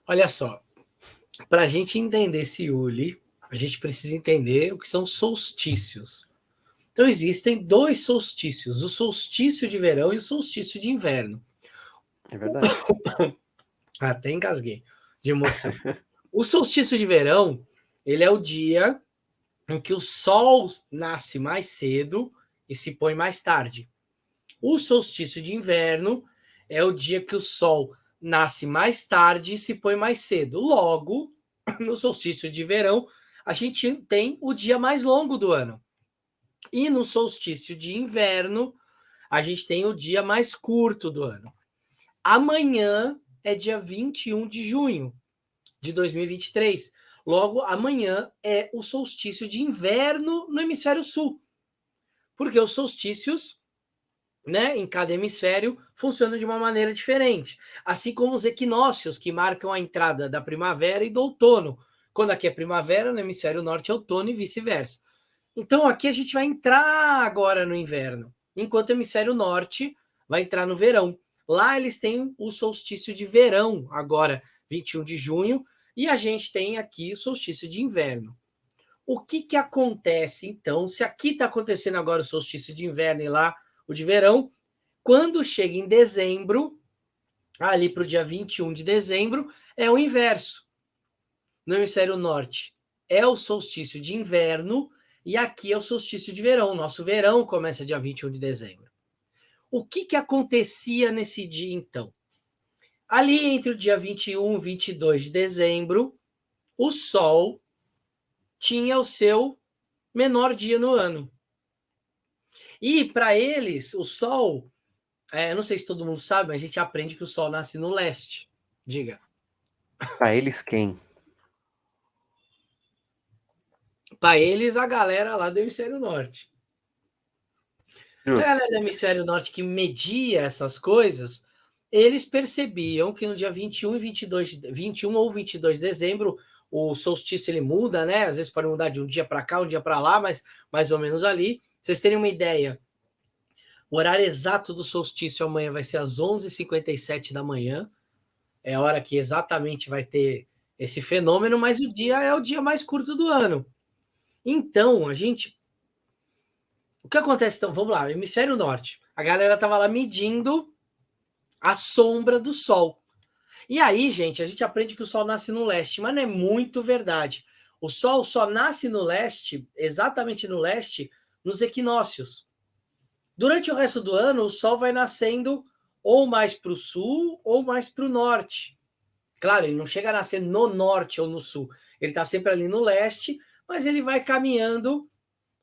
Olha só, para a gente entender esse Yuli, a gente precisa entender o que são solstícios. Então, existem dois solstícios, o solstício de verão e o solstício de inverno. É verdade. Até engasguei de emoção. O solstício de verão, ele é o dia em que o sol nasce mais cedo e se põe mais tarde. O solstício de inverno é o dia que o sol nasce mais tarde e se põe mais cedo. Logo, no solstício de verão, a gente tem o dia mais longo do ano. E no solstício de inverno, a gente tem o dia mais curto do ano. Amanhã é dia 21 de junho de 2023. Logo, amanhã é o solstício de inverno no hemisfério sul. Porque os solstícios, né, em cada hemisfério funcionam de uma maneira diferente. Assim como os equinócios, que marcam a entrada da primavera e do outono. Quando aqui é primavera, no hemisfério norte é outono e vice-versa. Então aqui a gente vai entrar agora no inverno, enquanto o hemisfério norte vai entrar no verão. Lá eles têm o solstício de verão, agora 21 de junho, e a gente tem aqui o solstício de inverno. O que acontece, então, se aqui está acontecendo agora o solstício de inverno e lá o de verão, quando chega em dezembro, ali para o dia 21 de dezembro, é o inverso. No hemisfério norte é o solstício de inverno e aqui é o solstício de verão. Nosso verão começa dia 21 de dezembro. O que acontecia nesse dia, então? Ali entre o dia 21 e 22 de dezembro, o Sol tinha o seu menor dia no ano. E para eles, o Sol, não sei se todo mundo sabe, mas a gente aprende que o Sol nasce no leste. Diga. Para eles quem? Para eles, a galera lá do hemisfério norte. A Justo. galera do hemisfério norte que media essas coisas, eles percebiam que no dia 21 e 22, 21 ou 22 de dezembro, o solstício ele muda, né? Às vezes pode mudar de um dia para cá, um dia para lá, mas mais ou menos ali. Vocês terem uma ideia, o horário exato do solstício amanhã vai ser às 11h57 da manhã. É a hora que exatamente vai ter esse fenômeno, mas o dia é o dia mais curto do ano. Então, o que acontece então? Vamos lá, hemisfério norte. A galera estava lá medindo a sombra do Sol. E aí, gente, a gente aprende que o Sol nasce no leste, mas não é muito verdade. O Sol só nasce no leste, exatamente no leste, nos equinócios. Durante o resto do ano, o Sol vai nascendo ou mais para o sul ou mais para o norte. Claro, ele não chega a nascer no norte ou no sul. Ele está sempre ali no leste, mas ele vai caminhando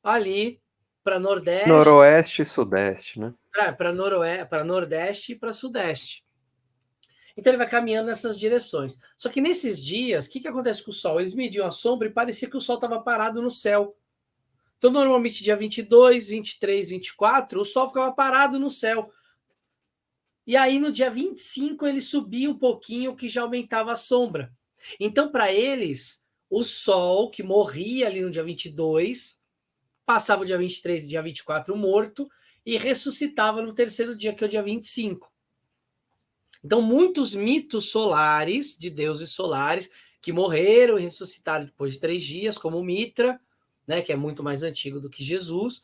ali para nordeste, Noroeste e Sudeste, né? para nordeste e para sudeste. Então ele vai caminhando nessas direções. Só que nesses dias, o que acontece com o Sol? Eles mediam a sombra e parecia que o Sol estava parado no céu. Então, normalmente, dia 22, 23, 24, o Sol ficava parado no céu. E aí, no dia 25, ele subia um pouquinho, que já aumentava a sombra. Então, para eles, o Sol, que morria ali no dia 22, passava o dia 23 e dia 24 morto e ressuscitava no terceiro dia, que é o dia 25. Então, muitos mitos solares, de deuses solares, que morreram e ressuscitaram depois de 3 dias, como Mitra, né, que é muito mais antigo do que Jesus,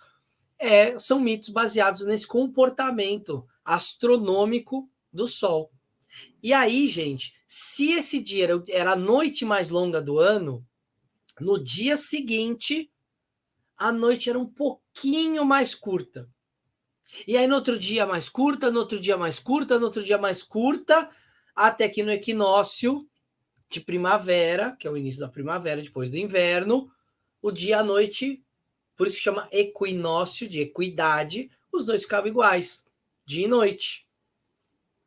são mitos baseados nesse comportamento astronômico do Sol. E aí, gente, se esse dia era a noite mais longa do ano, no dia seguinte, a noite era um pouquinho mais curta. E aí no outro dia mais curta, no outro dia mais curta, no outro dia mais curta, até que no equinócio de primavera, que é o início da primavera, depois do inverno, o dia e a noite, por isso que chama equinócio, de equidade, os dois ficavam iguais, dia e noite.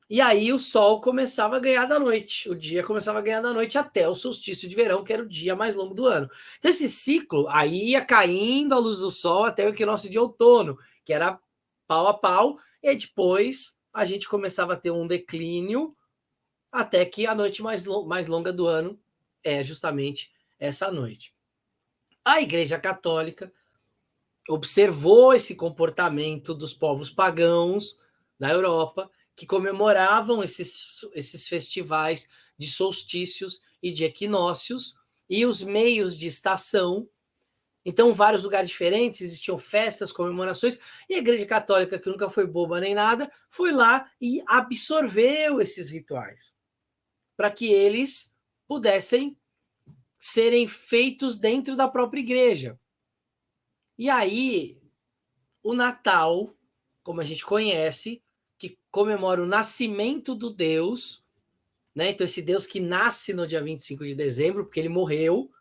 E aí o sol começava a ganhar da noite, o dia começava a ganhar da noite até o solstício de verão, que era o dia mais longo do ano. Então esse ciclo aí ia caindo a luz do sol até o equinócio de outono, que era pau a pau, e depois a gente começava a ter um declínio até que a noite mais longa do ano é justamente essa noite. A Igreja Católica observou esse comportamento dos povos pagãos da Europa, que comemoravam esses festivais de solstícios e de equinócios, e os meios de estação. Então, vários lugares diferentes, existiam festas, comemorações, e a Igreja Católica, que nunca foi boba nem nada, foi lá e absorveu esses rituais, para que eles pudessem serem feitos dentro da própria igreja. E aí, o Natal, como a gente conhece, que comemora o nascimento do Deus, né? Então, esse Deus que nasce no dia 25 de dezembro, porque ele morreu.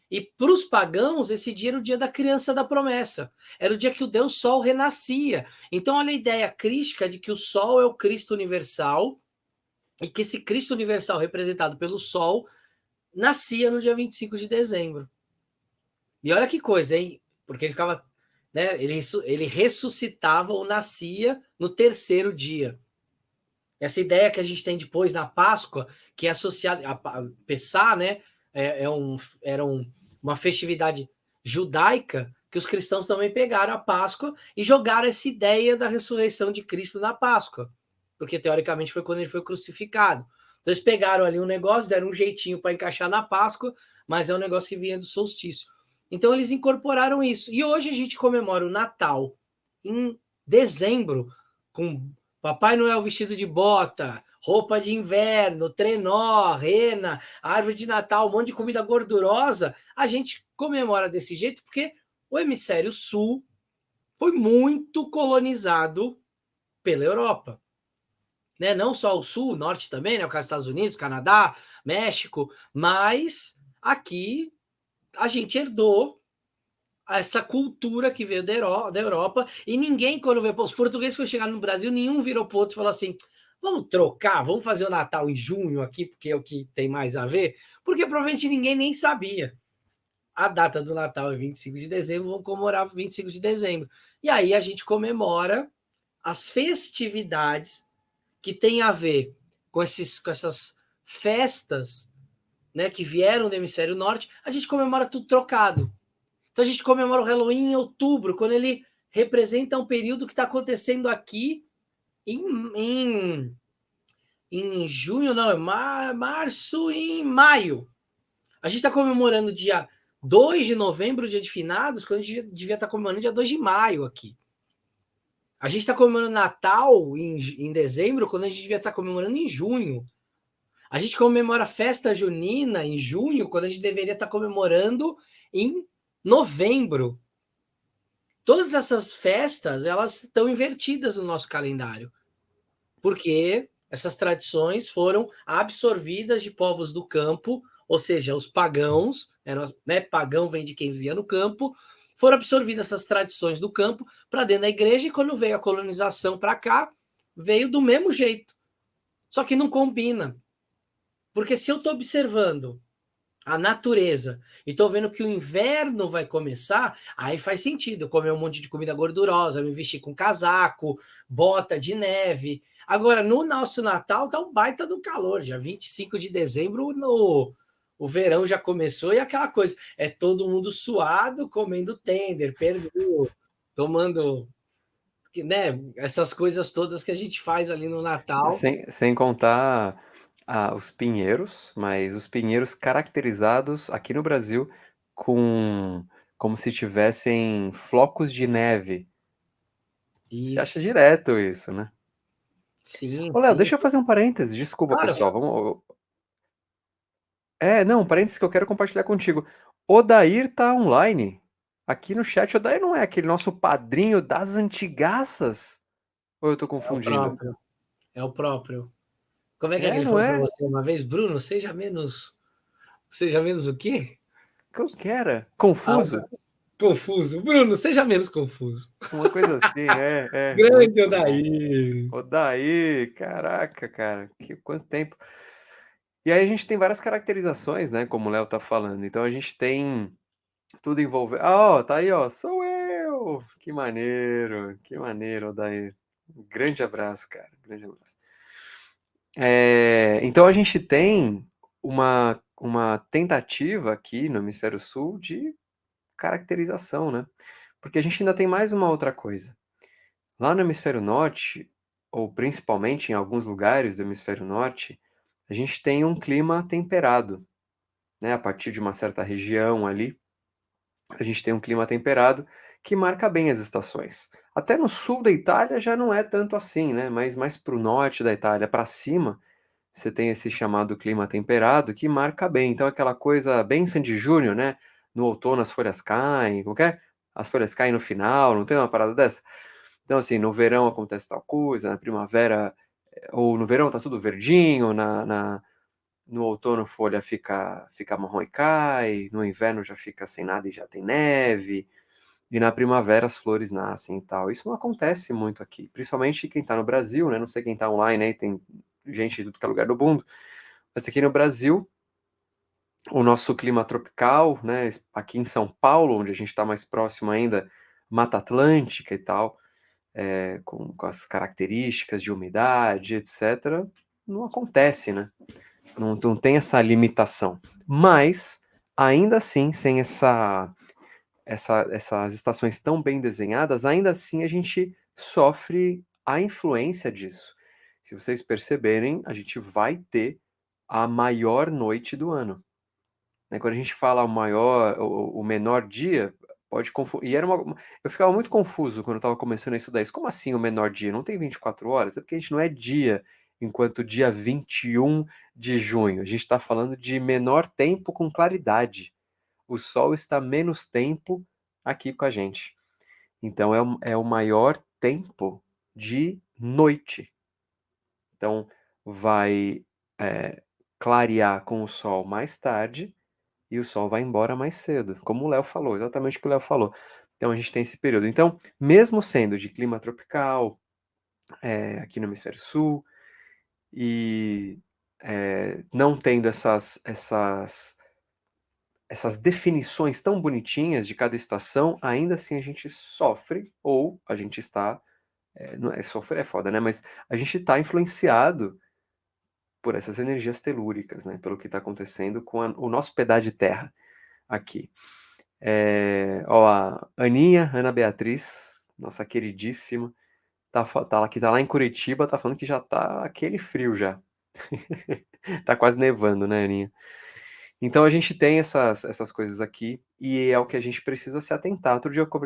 E para os pagãos, esse dia era o dia da criança da promessa. Era o dia que o Deus Sol renascia. Então, olha a ideia crística de que o Sol é o Cristo universal e que esse Cristo universal, representado pelo Sol, nascia no dia 25 de dezembro. E olha que coisa, hein? Porque ele ficava, né? Ele ressuscitava ou nascia no terceiro dia. Essa ideia que a gente tem depois na Páscoa, que é associada a Pessá, né? Era uma festividade judaica que os cristãos também pegaram a Páscoa e jogaram essa ideia da ressurreição de Cristo na Páscoa, porque teoricamente foi quando ele foi crucificado. Então eles pegaram ali um negócio, deram um jeitinho para encaixar na Páscoa, mas é um negócio que vinha do solstício. Então eles incorporaram isso. E hoje a gente comemora o Natal em dezembro, com Papai Noel vestido de bota, roupa de inverno, trenó, rena, árvore de Natal, um monte de comida gordurosa. A gente comemora desse jeito porque o hemisfério sul foi muito colonizado pela Europa. Né? Não só o sul, o norte também, né? O caso dos Estados Unidos, Canadá, México, mas aqui a gente herdou essa cultura que veio da Europa, e ninguém, quando veio, os portugueses que chegaram no Brasil, nenhum virou para o outro e falou assim, vamos trocar, vamos fazer o Natal em junho aqui, porque é o que tem mais a ver, porque provavelmente ninguém nem sabia. A data do Natal é 25 de dezembro, vamos comemorar 25 de dezembro. E aí a gente comemora as festividades que têm a ver com essas festas, né, que vieram do hemisfério norte, a gente comemora tudo trocado. Então a gente comemora o Halloween em outubro, quando ele representa um período que está acontecendo aqui em junho, não, é março e maio. A gente está comemorando dia 2 de novembro, dia de finados, quando a gente devia estar comemorando dia 2 de maio aqui. A gente está comemorando Natal em dezembro, quando a gente devia estar comemorando em junho. A gente comemora a festa junina em junho, quando a gente deveria estar comemorando em novembro. Todas essas festas, elas estão invertidas no nosso calendário, porque essas tradições foram absorvidas de povos do campo, ou seja, os pagãos, né, pagão vem de quem vivia no campo, foram absorvidas essas tradições do campo para dentro da igreja, e quando veio a colonização para cá, veio do mesmo jeito. Só que não combina. Porque se eu estou observando a natureza e estou vendo que o inverno vai começar, aí faz sentido eu comer um monte de comida gordurosa, me vestir com casaco, bota de neve. Agora, no nosso Natal tá um baita do calor, já 25 de dezembro o verão já começou, e aquela coisa, é todo mundo suado, comendo tender, peru, tomando, né, essas coisas todas que a gente faz ali no Natal. Sem contar os pinheiros, mas os pinheiros caracterizados aqui no Brasil com como se tivessem flocos de neve. Você acha Isso, direto isso, né? sim, Ô, Léo, sim. deixa eu fazer um parênteses, desculpa, Claro, pessoal. Vamos. Não, um parênteses que eu quero compartilhar contigo. Odair tá online. Aqui no chat, Odair não é aquele nosso padrinho das antigaças? Ou eu tô é o confundindo? próprio. É o próprio. Como é que ele Não falou para é? você uma vez? Bruno, seja menos. Seja menos o quê? Como que era? Ah, Confuso? confuso. Bruno, seja menos confuso. Uma coisa assim, Grande muito bom. Odaí. Odair, caraca, cara, quanto tempo. E aí a gente tem várias caracterizações, né, como o Léo tá falando. Então a gente tem tudo envolvendo. Ah, ó, tá aí, ó, sou eu! Que maneiro, Odair. Um grande abraço, cara, grande abraço. Então a gente tem uma tentativa aqui no Hemisfério Sul de caracterização, né? Porque a gente ainda tem mais uma outra coisa. Lá no Hemisfério Norte, ou principalmente em alguns lugares do hemisfério norte, a gente tem um clima temperado, né? A partir de uma certa região ali, a gente tem um clima temperado que marca bem as estações. Até no sul da Itália já não é tanto assim, né? Mas mais para o norte da Itália, para cima, você tem esse chamado clima temperado que marca bem. Então, aquela coisa bem Sandy Júnior, né? No outono as folhas caem, como que é? As folhas caem no final, não tem uma parada dessa? Então, assim, no verão acontece tal coisa, na primavera, ou no verão tá tudo verdinho, no outono folha fica marrom e cai, no inverno já fica sem nada e já tem neve, e na primavera as flores nascem e tal. Isso não acontece muito aqui, principalmente quem tá no Brasil, né? Não sei quem tá online aí, tem gente de tudo que é lugar do mundo, mas aqui no Brasil, o nosso clima tropical, né? Aqui em São Paulo, onde a gente está mais próximo ainda, Mata Atlântica e tal, com as características de umidade, etc., não acontece, né? Não tem essa limitação. Mas, ainda assim, sem essas estações tão bem desenhadas, ainda assim a gente sofre a influência disso. Se vocês perceberem, a gente vai ter a maior noite do ano. Né? Quando a gente fala o menor dia, pode confundir. Eu ficava muito confuso quando eu estava começando a estudar isso. Como assim o menor dia? Não tem 24 horas? É porque a gente não é dia, enquanto dia 21 de junho. A gente está falando de menor tempo com claridade. O Sol está menos tempo aqui com a gente. Então é o maior tempo de noite. Então vai clarear com o Sol mais tarde e o Sol vai embora mais cedo, como o Léo falou, exatamente o que o Léo falou. Então a gente tem esse período. Então, mesmo sendo de clima tropical, aqui no hemisfério sul, e não tendo essas definições tão bonitinhas de cada estação, ainda assim a gente sofre, ou a gente está. Não é, sofrer é foda, né? Mas a gente está influenciado por essas energias telúricas, né? Pelo que está acontecendo com o nosso pedaço de terra aqui. Ó, a Aninha, Ana Beatriz, nossa queridíssima, que tá lá em Curitiba, tá falando que já tá aquele frio já. Tá quase nevando, né, Aninha? Então a gente tem essas coisas aqui e é o que a gente precisa se atentar. Outro dia eu tava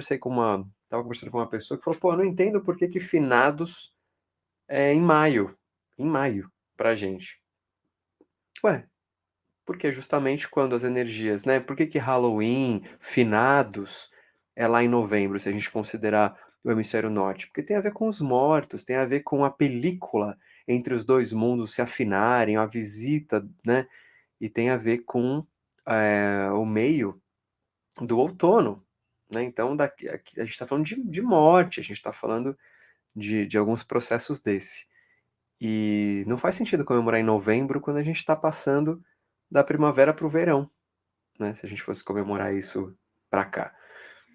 conversando com uma pessoa que falou, pô, eu não entendo por que que finados é em maio, pra gente. Ué, porque justamente quando as energias, né? Por que que Halloween, finados, é lá em novembro, se a gente considerar o hemisfério norte? Porque tem a ver com os mortos, tem a ver com a película entre os dois mundos se afinarem, a visita, né? E tem a ver com o meio do outono, né? Então, aqui, a gente está falando de morte, a gente está falando de alguns processos desse. E não faz sentido comemorar em novembro quando a gente está passando da primavera para o verão, né? Se a gente fosse comemorar isso para cá.